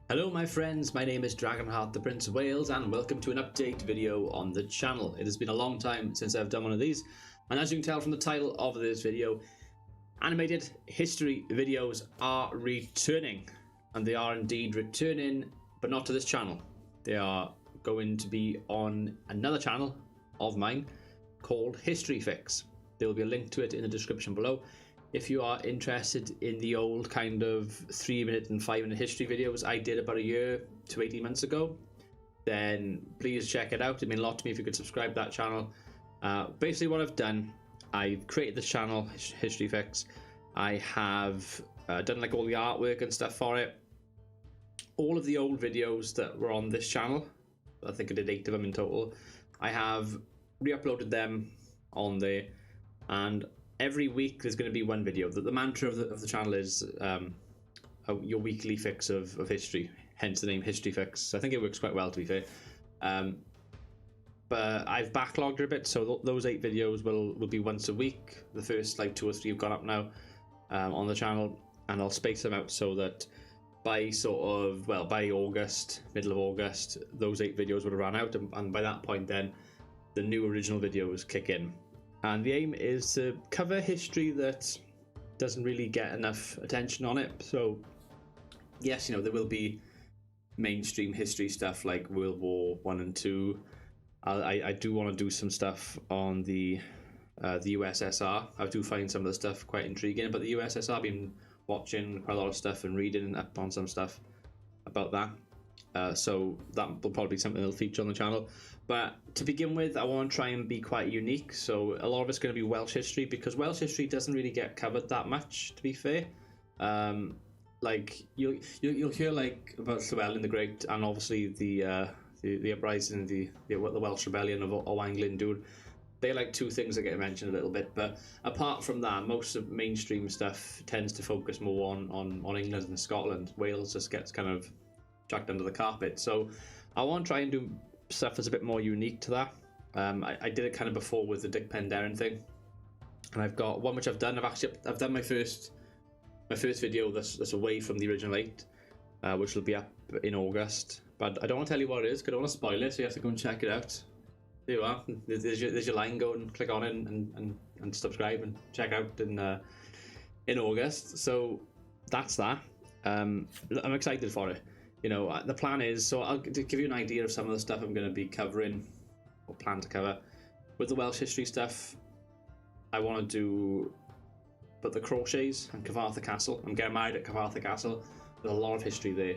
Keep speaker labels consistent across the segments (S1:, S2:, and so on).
S1: Hello my friends, my name is Dragonheart, the Prince of Wales, and welcome to an update video on the channel. It has been a long time since I've done one of these, and as you can tell from the title of this video, animated history videos are returning. And they are indeed returning, but not to this channel. They are going to be on another channel of mine called History Fix. There will be a link to it in the description below. If you are interested in the old kind of 3-minute and 5-minute history videos I did about a year to 18 months ago, then please check it out. It'd mean a lot to me if you could subscribe to that channel. Basically what I've done, I've created this channel, History Fix. I have done like all the artwork and stuff for it. All of the old videos that were on this channel, I think I did 8 of them in total, I have re-uploaded them on there, and every week there's going to be one video. The mantra of the channel is your weekly fix of history, hence the name History Fix. I think it works quite well, to be fair. But I've backlogged it a bit, so those 8 videos will be once a week. The first like 2 or 3 have gone up now on the channel, and I'll space them out so that by by August, middle of August, those 8 videos would have run out, and by that point then the new original videos kick in. And the aim is to cover history that doesn't really get enough attention on it. So yes, you know, there will be mainstream history stuff like World War I and II. I do want to do some stuff on the USSR. I do find some of the stuff quite intriguing, but the USSR, I've been watching quite a lot of stuff and reading up on some stuff about that. So that will probably be something that'll feature on the channel. But to begin with, I want to try and be quite unique. So a lot of it's going to be Welsh history, because Welsh history doesn't really get covered that much, to be fair. Like you'll hear like about Llywelyn the Great, and obviously the uprising, the Welsh rebellion of Owain Glyndŵr. They're like 2 things that get mentioned a little bit, but apart from that, most of mainstream stuff tends to focus more on England and Scotland. Wales just gets kind of chucked under the carpet. So I want to try and do stuff that's a bit more unique to that. I did it kind of before with the Dick Penderyn thing, and I've got one which I've done. I've done my first video that's away from the original 8, which will be up in August. But I don't want to tell you what it is because I don't want to spoil it, so you have to go and check it out. There you are. There's your line. Go and click on it and subscribe and check out in August. So that's that. I'm excited for it. You know, the plan is, so I'll give you an idea of some of the stuff I'm going to be covering or plan to cover. With the Welsh history stuff, I want to put the Crauchetes and Cyfarthfa Castle. I'm getting married at Cyfarthfa Castle. There's a lot of history there.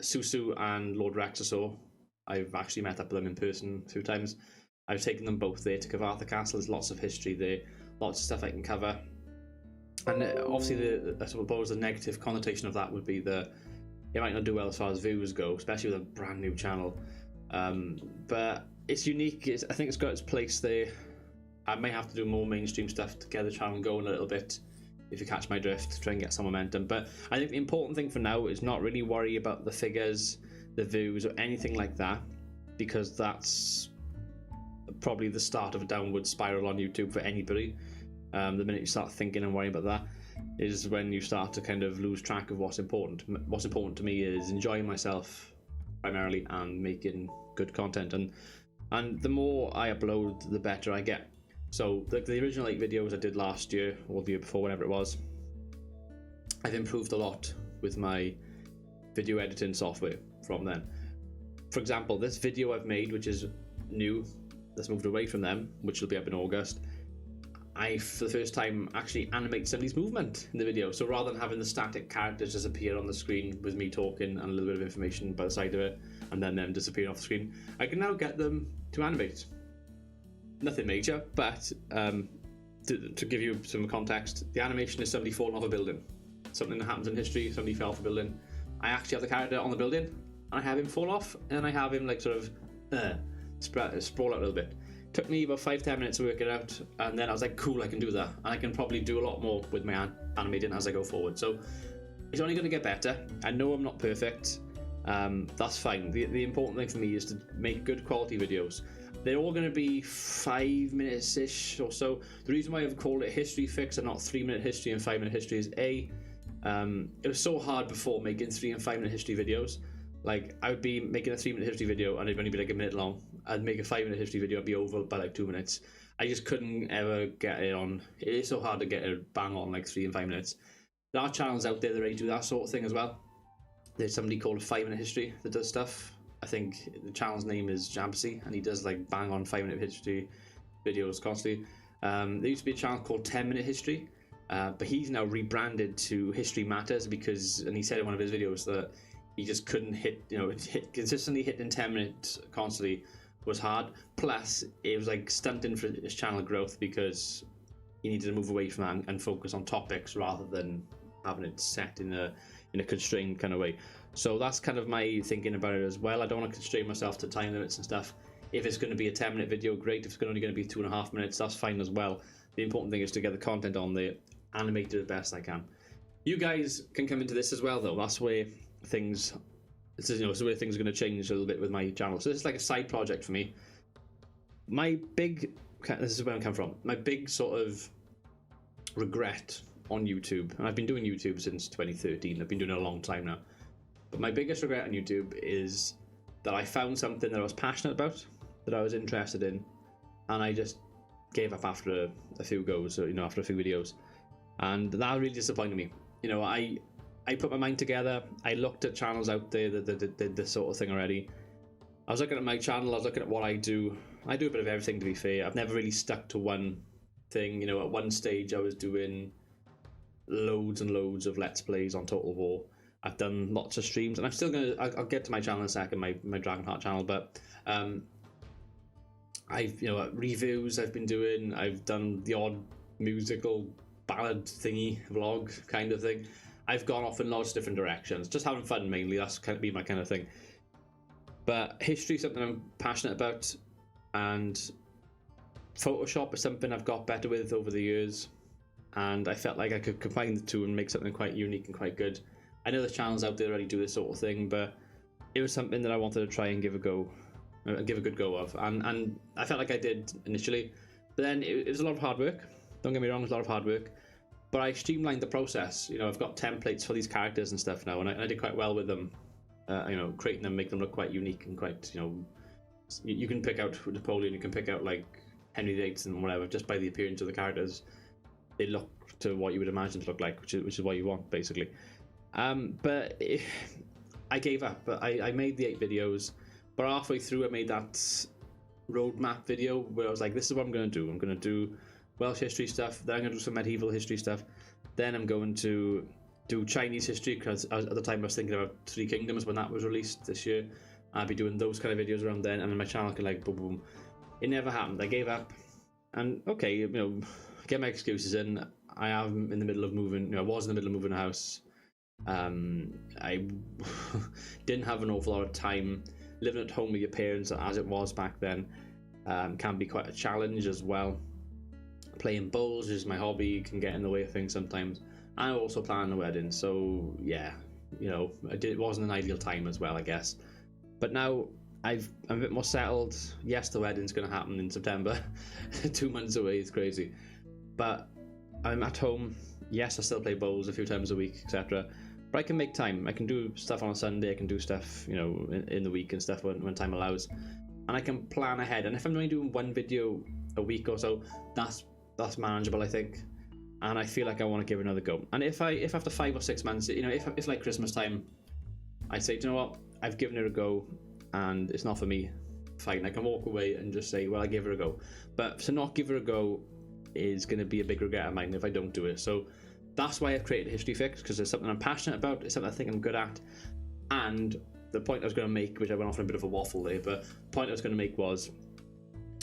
S1: Susu and Lord Rexasaur, I've actually met up with them in person a few times. I've taken them both there to Cyfarthfa Castle. There's lots of history there, lots of stuff I can cover. And obviously, I suppose the negative connotation of that would be it might not do well as far as views go, especially with a brand new channel. But it's unique. I think it's got its place there. I may have to do more mainstream stuff to get the channel going a little bit, if you catch my drift, to try and get some momentum. But I think the important thing for now is not really worry about the figures, the views, or anything like that, because that's probably the start of a downward spiral on YouTube for anybody. The minute you start thinking and worrying about that is when you start to kind of lose track of what's important. What's important to me is enjoying myself primarily and making good content, and the more I upload, the better I get. So the original 8 videos I did last year or the year before, whenever it was, I've improved a lot with my video editing software from then. For example, this video I've made, which is new, that's moved away from them, which will be up in August, I, for the first time, actually animate somebody's movement in the video. So rather than having the static characters just appear on the screen with me talking and a little bit of information by the side of it, and then them disappearing off the screen, I can now get them to animate. Nothing major, but to give you some context, the animation is somebody falling off a building. Something that happens in history, somebody fell off a building. I actually have the character on the building, and I have him fall off, and I have him like sort of sprawl out a little bit. Took me about 5-10 minutes to work it out, and then I was like, cool, I can do that, and I can probably do a lot more with my animating as I go forward. So it's only going to get better. I know I'm not perfect. That's fine. The important thing for me is to make good quality videos. They're all going to be 5 minutes-ish or so. The reason why I've called it History Fix and not 3-minute history and 5-minute history is It was so hard before making 3 and 5 minute history videos. Like, I would be making a 3 minute history video and it'd only be like a minute long. I'd make a 5 minute history video and be over by like 2 minutes. I just couldn't ever get it on. It is so hard to get it bang on like 3 and 5 minutes. There are channels out there that already do that sort of thing as well. There's somebody called 5 Minute History that does stuff. I think the channel's name is Jackasaurus, and he does like bang on 5 minute history videos constantly. There used to be a channel called 10 Minute History, but he's now rebranded to History Matters because, and he said in one of his videos that he just couldn't consistently hitting 10 minutes constantly was hard. Plus, it was like stunting for his channel growth because he needed to move away from that and focus on topics rather than having it set in a constrained kind of way. So that's kind of my thinking about it as well. I don't want to constrain myself to time limits and stuff. If it's going to be a 10 minute video, great. If it's only going to be 2.5 minutes, that's fine as well. The important thing is to get the content on there, animate it as best I can. You guys can come into this as well though. That's where things, this is where things are going to change a little bit with my channel. So this is like a side project for me. This is where I come from. My big sort of regret on YouTube, and I've been doing YouTube since 2013. I've been doing it a long time now. But my biggest regret on YouTube is that I found something that I was passionate about, that I was interested in, and I just gave up after a few goes, or, after a few videos. And that really disappointed me. I put my mind together, I looked at channels out there that did this sort of thing already. I was looking at my channel, I was looking at what I do. I do a bit of everything, to be fair. I've never really stuck to one thing. At one stage I was doing loads and loads of Let's Plays on Total War. I've done lots of streams, and I'm still gonna. I'll get to my channel in a second, my Dragonheart channel. But I've reviews I've been doing. I've done the odd musical ballad thingy vlog kind of thing. I've gone off in lots of different directions, just having fun mainly. That's kind of been my kind of thing. But history is something I'm passionate about, and Photoshop is something I've got better with over the years. And I felt like I could combine the two and make something quite unique and quite good. I know there's channels out there already do this sort of thing, but it was something that I wanted to try and give a good go of, and I felt like I did initially. But then it was a lot of hard work. Don't get me wrong, it was a lot of hard work. But I streamlined the process. I've got templates for these characters and stuff now, and I did quite well with them. Creating them, make them look quite unique and quite, you can pick out Napoleon, you can pick out like Henry VIII and whatever, just by the appearance of the characters. They look to what you would imagine to look like, which is what you want, basically. I gave up. I made the 8 videos, but halfway through I made that roadmap video where I was like, this is what I'm going to do. I'm going to do Welsh history stuff, then I'm going to do some medieval history stuff, then I'm going to do Chinese history, because at the time I was thinking about 3 Kingdoms when that was released this year. I'd be doing those kind of videos around then, and then my channel could like boom boom. It never happened. I gave up, and okay, get my excuses in. I am in the middle of moving. I was in the middle of moving a house. I didn't have an awful lot of time. Living at home with your parents, as it was back then, can be quite a challenge as well. Playing bowls is my hobby, can get in the way of things sometimes. I also planned a wedding, so yeah, it wasn't an ideal time as well, I guess. But now I'm a bit more settled. Yes, the wedding's going to happen in September. 2 months away, it's crazy. But I'm at home. Yes, I still play bowls a few times a week, etc. But I can make time. I can do stuff on a Sunday. I can do stuff, in the week and stuff when time allows. And I can plan ahead. And if I'm only doing 1 video a week or so, that's manageable, I think. And I feel like I want to give it another go. And if after 5 or 6 months, if it's like Christmas time, I say, do you know what? I've given it a go, and it's not for me. Fine, I can walk away and just say, well, I gave it a go. But to not give it a go is going to be a big regret of mine if I don't do it. So that's why I've created History Fix, because it's something I'm passionate about. It's something I think I'm good at. And the point I was going to make, which I went off on a bit of a waffle there, but the point I was going to make was,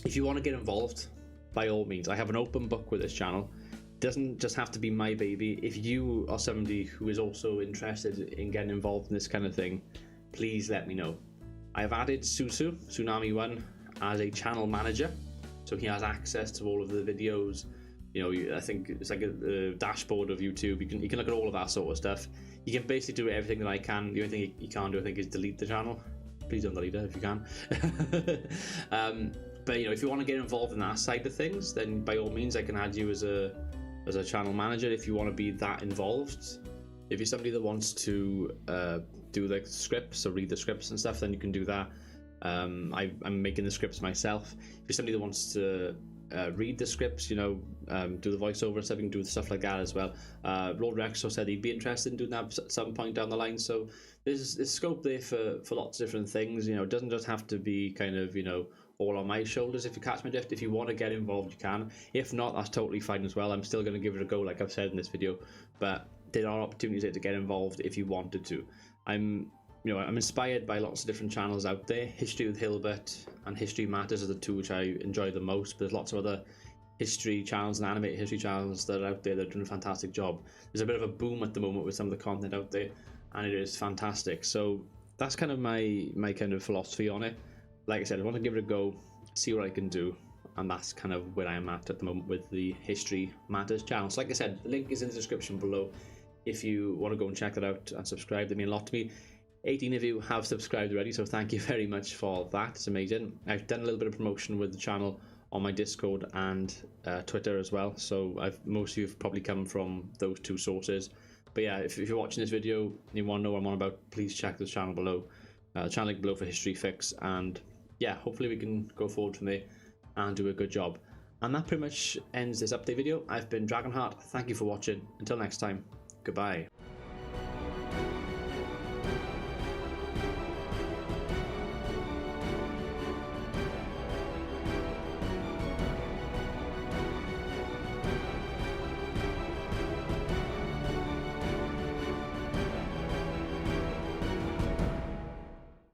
S1: if you want to get involved, by all means, I have an open book with this channel. It doesn't just have to be my baby. If you are somebody who is also interested in getting involved in this kind of thing, please let me know. I have added Tsunami1 as a channel manager, so he has access to all of the videos. I think it's like a dashboard of YouTube. You can look at all of that sort of stuff. You can basically do everything that I can. The only thing you can't do, I think, is delete the channel. Please don't delete it if you can. But if you want to get involved in that side of things, then by all means I can add you as a channel manager if you want to be that involved. If you're somebody that wants to do like scripts or read the scripts and stuff, then you can do that. I'm making the scripts myself. If you're somebody that wants to read the scripts, you know, do the voiceover and stuff, you can do stuff like that as well. Lord Rexo said he'd be interested in doing that at some point down the line, so there's scope there for lots of different things. You know, it doesn't just have to be kind of, you know, all on my shoulders, if you catch my drift. If you want to get involved, you can. If not, that's totally fine as well. I'm still going to give it a go, like I've said in this video, but there are opportunities there to get involved if you wanted to. I'm inspired by lots of different channels out there. History with Hilbert and History Matters are the two which I enjoy the most, but there's lots of other history channels and animated history channels that are out there that are doing a fantastic job. There's a bit of a boom at the moment with some of the content out there, and it is fantastic. So that's kind of my kind of philosophy on it. Like I said, I want to give it a go, see what I can do, and that's kind of where I am at the moment with the History Matters channel. So like I said, the link is in the description below if you want to go and check that out and subscribe. They mean a lot to me. 18 of you have subscribed already, so thank you very much for that. It's amazing. I've done a little bit of promotion with the channel on my Discord and Twitter as well, so most of you have probably come from those two sources. But yeah, if you're watching this video and you want to know what I'm on about, please check this channel below, channel link below for History Fix, and yeah, hopefully we can go forward from there and do a good job. And that pretty much ends this update video. I've been Dragonheart. Thank you for watching. Until next time, goodbye.